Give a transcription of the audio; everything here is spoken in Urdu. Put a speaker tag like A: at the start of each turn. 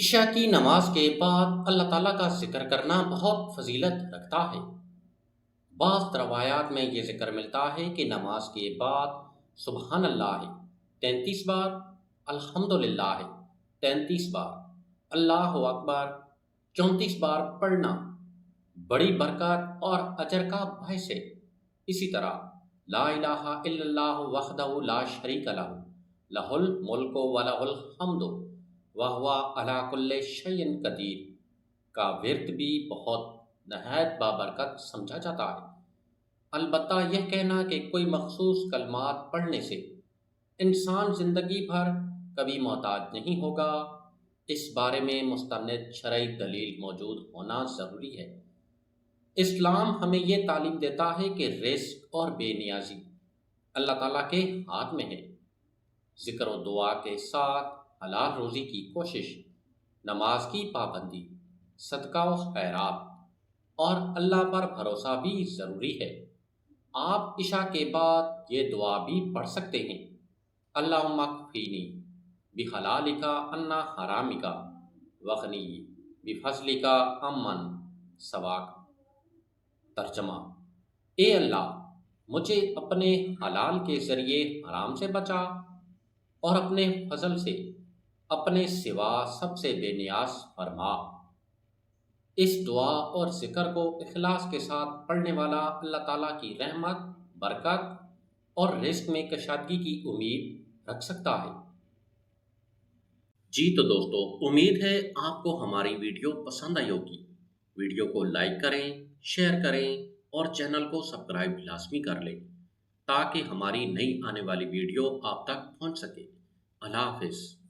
A: عشاء کی نماز کے بعد اللہ تعالیٰ کا ذکر کرنا بہت فضیلت رکھتا ہے۔ بعض روایات میں یہ ذکر ملتا ہے کہ نماز کے بعد سبحان اللہ 33 بار، الحمدللہ 33 بار، اللہ اکبر 34 بار پڑھنا بڑی برکت اور اجر کا باعث ہے۔ اسی طرح لا الہ الا اللہ وحدہ لا شریک لہ لہ الملک و لہ الحمد وہو علی کل شیء قدیر کا ورد بھی بہت نہایت بابرکت سمجھا جاتا ہے۔ البتہ یہ کہنا کہ کوئی مخصوص کلمات پڑھنے سے انسان زندگی بھر کبھی محتاج نہیں ہوگا، اس بارے میں مستند شرعی دلیل موجود ہونا ضروری ہے۔ اسلام ہمیں یہ تعلیم دیتا ہے کہ رزق اور بے نیازی اللہ تعالیٰ کے ہاتھ میں ہے۔ ذکر و دعا کے ساتھ حلال روزی کی کوشش، نماز کی پابندی، صدقہ و خیرات اور اللہ پر بھروسہ بھی ضروری ہے۔ آپ عشاء کے بعد یہ دعا بھی پڑھ سکتے ہیں: اللہم اکفینی بحلالک عن حرامک واغنی بفضلک عمن سواک۔ ترجمہ: اے اللہ، مجھے اپنے حلال کے ذریعے حرام سے بچا اور اپنے فضل سے اپنے سوا سب سے بے نیاز فرما۔ اس دعا اور ذکر کو اخلاص کے ساتھ پڑھنے والا اللہ تعالیٰ کی رحمت، برکت اور رزق میں کشادگی کی امید رکھ سکتا ہے۔ جی تو دوستو، امید ہے آپ کو ہماری ویڈیو پسند آئی ہوگی۔ ویڈیو کو لائک کریں، شیئر کریں اور چینل کو سبسکرائب لازمی کر لیں تاکہ ہماری نئی آنے والی ویڈیو آپ تک پہنچ سکے۔ اللہ حافظ۔